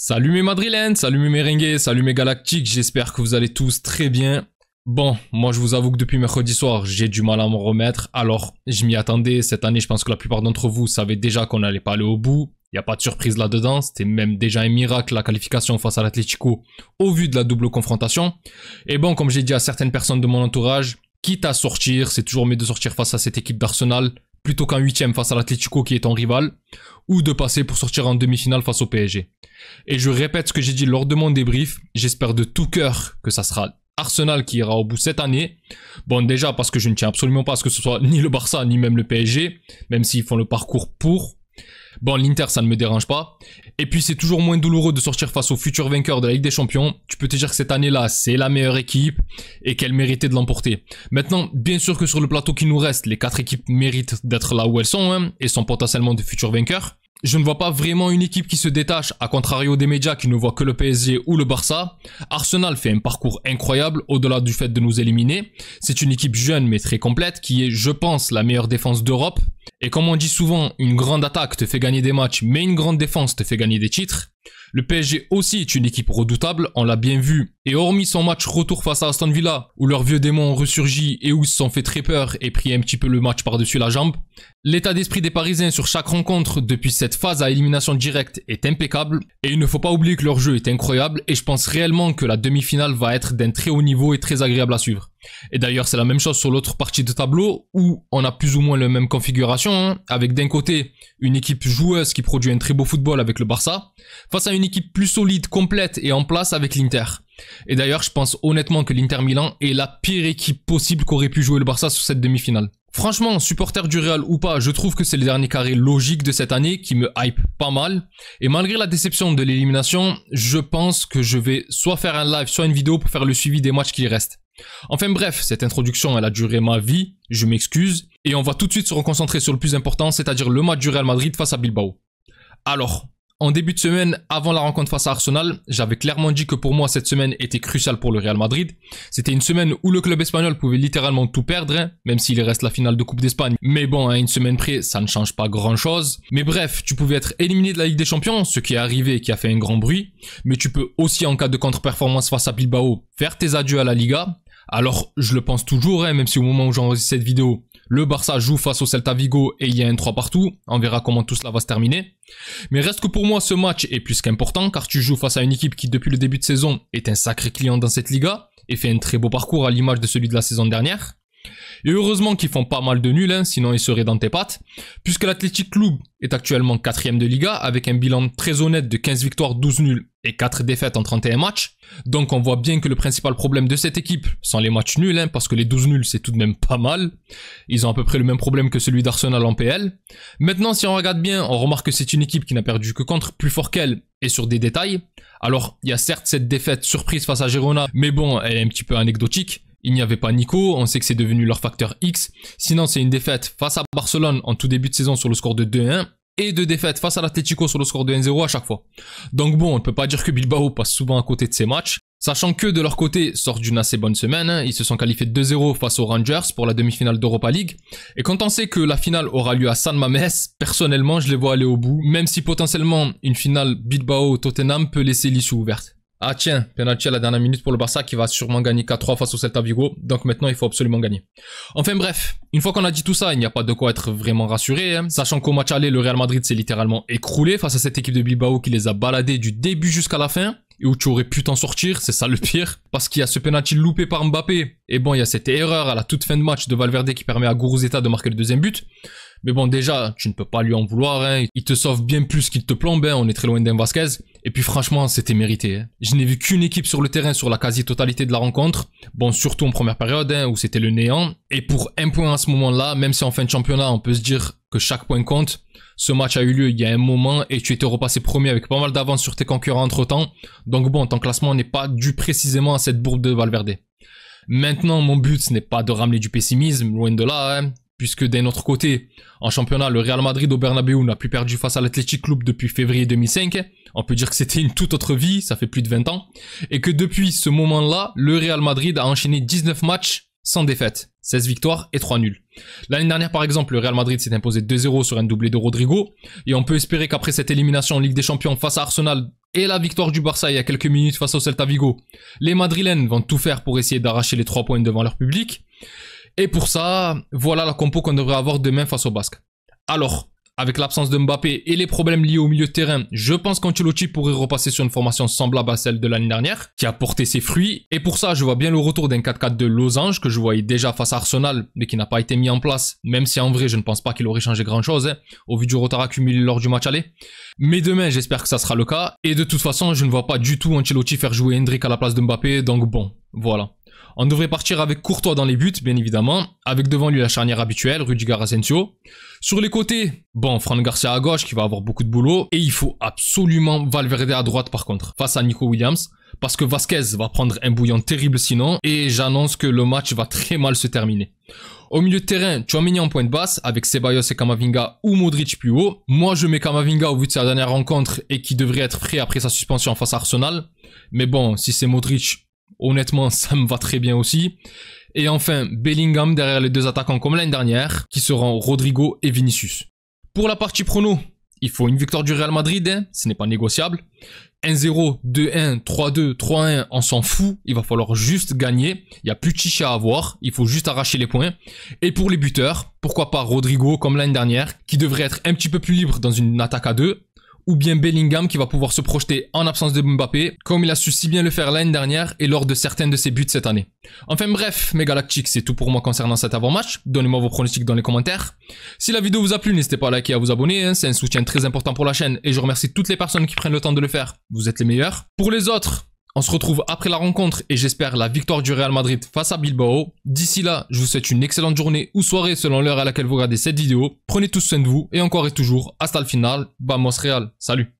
Salut mes madrilènes, salut mes merengues, salut mes galactiques, j'espère que vous allez tous très bien. Bon, moi je vous avoue que depuis mercredi soir, j'ai du mal à m'en remettre, alors je m'y attendais. Cette année, je pense que la plupart d'entre vous savaient déjà qu'on n'allait pas aller au bout. Il n'y a pas de surprise là-dedans, c'était même déjà un miracle la qualification face à l'Atlético au vu de la double confrontation. Et bon, comme j'ai dit à certaines personnes de mon entourage, quitte à sortir, c'est toujours mieux de sortir face à cette équipe d'Arsenal plutôt qu'en 8ème face à l'Atlético qui est ton rival, ou de passer pour sortir en demi-finale face au PSG. Et je répète ce que j'ai dit lors de mon débrief, j'espère de tout cœur que ça sera Arsenal qui ira au bout cette année. Bon, déjà parce que je ne tiens absolument pas à ce que ce soit ni le Barça ni même le PSG, même s'ils font le parcours pour. Bon, l'Inter, ça ne me dérange pas. Et puis, c'est toujours moins douloureux de sortir face au futur vainqueur de la Ligue des Champions. Tu peux te dire que cette année-là, c'est la meilleure équipe et qu'elle méritait de l'emporter. Maintenant, bien sûr que sur le plateau qui nous reste, les 4 équipes méritent d'être là où elles sont hein, et sont potentiellement de futurs vainqueurs. Je ne vois pas vraiment une équipe qui se détache, à contrario des médias qui ne voient que le PSG ou le Barça. Arsenal fait un parcours incroyable, au-delà du fait de nous éliminer. C'est une équipe jeune mais très complète, qui est, je pense, la meilleure défense d'Europe. Et comme on dit souvent, une grande attaque te fait gagner des matchs, mais une grande défense te fait gagner des titres. Le PSG aussi est une équipe redoutable, on l'a bien vu. Et hormis son match retour face à Aston Villa, où leurs vieux démons ont ressurgi et où ils se sont fait très peur et pris un petit peu le match par-dessus la jambe, l'état d'esprit des Parisiens sur chaque rencontre depuis cette phase à élimination directe est impeccable. Et il ne faut pas oublier que leur jeu est incroyable et je pense réellement que la demi-finale va être d'un très haut niveau et très agréable à suivre. Et d'ailleurs c'est la même chose sur l'autre partie de tableau où on a plus ou moins la même configuration hein, avec d'un côté une équipe joueuse qui produit un très beau football avec le Barça face à une équipe plus solide, complète et en place avec l'Inter. Et d'ailleurs je pense honnêtement que l'Inter Milan est la pire équipe possible qu'aurait pu jouer le Barça sur cette demi-finale. Franchement, supporter du Real ou pas, je trouve que c'est le dernier carré logique de cette année qui me hype pas mal. Et malgré la déception de l'élimination, je pense que je vais soit faire un live, soit une vidéo pour faire le suivi des matchs qui restent. Enfin bref, cette introduction elle a duré ma vie, je m'excuse. Et on va tout de suite se reconcentrer sur le plus important, c'est-à-dire le match du Real Madrid face à Bilbao. Alors, en début de semaine, avant la rencontre face à Arsenal, j'avais clairement dit que pour moi cette semaine était cruciale pour le Real Madrid. C'était une semaine où le club espagnol pouvait littéralement tout perdre, hein, même s'il reste la finale de Coupe d'Espagne. Mais bon, à une semaine près, ça ne change pas grand-chose. Mais bref, tu pouvais être éliminé de la Ligue des Champions, ce qui est arrivé et qui a fait un grand bruit. Mais tu peux aussi, en cas de contre-performance face à Bilbao, faire tes adieux à la Liga. Alors, je le pense toujours, hein, même si au moment où j'enregistre cette vidéo, le Barça joue face au Celta Vigo et il y a un 3 partout. On verra comment tout cela va se terminer. Mais reste que pour moi, ce match est plus qu'important car tu joues face à une équipe qui, depuis le début de saison, est un sacré client dans cette Liga et fait un très beau parcours à l'image de celui de la saison dernière. Et heureusement qu'ils font pas mal de nuls, hein, sinon ils seraient dans tes pattes, puisque l'Athletic Club est actuellement 4ème de Liga avec un bilan très honnête de 15 victoires, 12 nuls et 4 défaites en 31 matchs. Donc on voit bien que le principal problème de cette équipe sont les matchs nuls, hein, parce que les 12 nuls c'est tout de même pas mal. Ils ont à peu près le même problème que celui d'Arsenal en PL. Maintenant si on regarde bien, on remarque que c'est une équipe qui n'a perdu que contre plus fort qu'elle et sur des détails. Alors il y a certes cette défaite surprise face à Girona, mais bon elle est un petit peu anecdotique. Il n'y avait pas Nico, on sait que c'est devenu leur facteur X. Sinon, c'est une défaite face à Barcelone en tout début de saison sur le score de 2-1 et 2 défaites face à l'Atlético sur le score de 1-0 à chaque fois. Donc bon, on ne peut pas dire que Bilbao passe souvent à côté de ces matchs. Sachant que de leur côté, sortent d'une assez bonne semaine, hein. Ils se sont qualifiés 2-0 face aux Rangers pour la demi-finale d'Europa League. Et quand on sait que la finale aura lieu à San Mamés, personnellement, je les vois aller au bout, même si potentiellement une finale Bilbao-Tottenham peut laisser l'issue ouverte. Ah tiens, penalty à la dernière minute pour le Barça qui va sûrement gagner 4-3 face au Celta Vigo, donc maintenant il faut absolument gagner. Enfin bref, une fois qu'on a dit tout ça, il n'y a pas de quoi être vraiment rassuré, hein. Sachant qu'au match aller, le Real Madrid s'est littéralement écroulé face à cette équipe de Bilbao qui les a baladés du début jusqu'à la fin, et où tu aurais pu t'en sortir, c'est ça le pire, parce qu'il y a ce penalty loupé par Mbappé, et bon il y a cette erreur à la toute fin de match de Valverde qui permet à Guruzeta de marquer le deuxième but. Mais bon déjà, tu ne peux pas lui en vouloir, hein. Il te sauve bien plus qu'il te plombe, hein. On est très loin d'un Vasquez. Et puis franchement, c'était mérité, hein. Je n'ai vu qu'une équipe sur le terrain sur la quasi-totalité de la rencontre. Bon, surtout en première période, hein, où c'était le néant. Et pour un point à ce moment-là, même si en fin de championnat, on peut se dire que chaque point compte, ce match a eu lieu il y a un moment et tu étais repassé premier avec pas mal d'avance sur tes concurrents entre-temps. Donc bon, ton classement n'est pas dû précisément à cette bourde de Valverde. Maintenant, mon but, ce n'est pas de ramener du pessimisme, loin de là, hein. Puisque d'un autre côté, en championnat, le Real Madrid au Bernabéu n'a plus perdu face à l'Athletic Club depuis février 2005. On peut dire que c'était une toute autre vie, ça fait plus de 20 ans. Et que depuis ce moment-là, le Real Madrid a enchaîné 19 matchs sans défaite. 16 victoires et 3 nuls. L'année dernière, par exemple, le Real Madrid s'est imposé 2-0 sur un doublé de Rodrigo. Et on peut espérer qu'après cette élimination en Ligue des Champions face à Arsenal et la victoire du Barça il y a quelques minutes face au Celta Vigo, les Madrilènes vont tout faire pour essayer d'arracher les 3 points devant leur public. Et pour ça, voilà la compo qu'on devrait avoir demain face au Basque. Alors, avec l'absence de Mbappé et les problèmes liés au milieu de terrain, je pense qu'Ancelotti pourrait repasser sur une formation semblable à celle de l'année dernière, qui a porté ses fruits. Et pour ça, je vois bien le retour d'un 4-4 de losange, que je voyais déjà face à Arsenal, mais qui n'a pas été mis en place, même si en vrai, je ne pense pas qu'il aurait changé grand-chose, au vu du retard accumulé lors du match aller. Mais demain, j'espère que ça sera le cas. Et de toute façon, je ne vois pas du tout Ancelotti faire jouer Hendrick à la place de Mbappé, donc bon, voilà. On devrait partir avec Courtois dans les buts, bien évidemment, avec devant lui la charnière habituelle, Rudiger Asensio. Sur les côtés, bon, Fran Garcia à gauche qui va avoir beaucoup de boulot, et il faut absolument Valverde à droite par contre, face à Nico Williams, parce que Vasquez va prendre un bouillon terrible sinon, et j'annonce que le match va très mal se terminer. Au milieu de terrain, Tchouaméni en pointe basse, avec Ceballos et Camavinga ou Modric plus haut. Moi, je mets Camavinga au vu de sa dernière rencontre et qui devrait être prêt après sa suspension face à Arsenal. Mais bon, si c'est Modric, honnêtement, ça me va très bien aussi. Et enfin, Bellingham derrière les deux attaquants comme l'année dernière, qui seront Rodrigo et Vinicius. Pour la partie prono, il faut une victoire du Real Madrid, hein, ce n'est pas négociable. 1-0, 2-1, 3-2, 3-1, on s'en fout, il va falloir juste gagner. Il n'y a plus de chichi à avoir, il faut juste arracher les points. Et pour les buteurs, pourquoi pas Rodrigo comme l'année dernière, qui devrait être un petit peu plus libre dans une attaque à 2. Ou bien Bellingham qui va pouvoir se projeter en absence de Mbappé, comme il a su si bien le faire l'année dernière et lors de certains de ses buts cette année. Enfin bref, mes Galactiques, c'est tout pour moi concernant cet avant-match. Donnez-moi vos pronostics dans les commentaires. Si la vidéo vous a plu, n'hésitez pas à liker et à vous abonner, hein, c'est un soutien très important pour la chaîne et je remercie toutes les personnes qui prennent le temps de le faire. Vous êtes les meilleurs. Pour les autres, on se retrouve après la rencontre et j'espère la victoire du Real Madrid face à Bilbao. D'ici là, je vous souhaite une excellente journée ou soirée selon l'heure à laquelle vous regardez cette vidéo. Prenez tous soin de vous et encore et toujours, hasta le final, vamos Real, salut.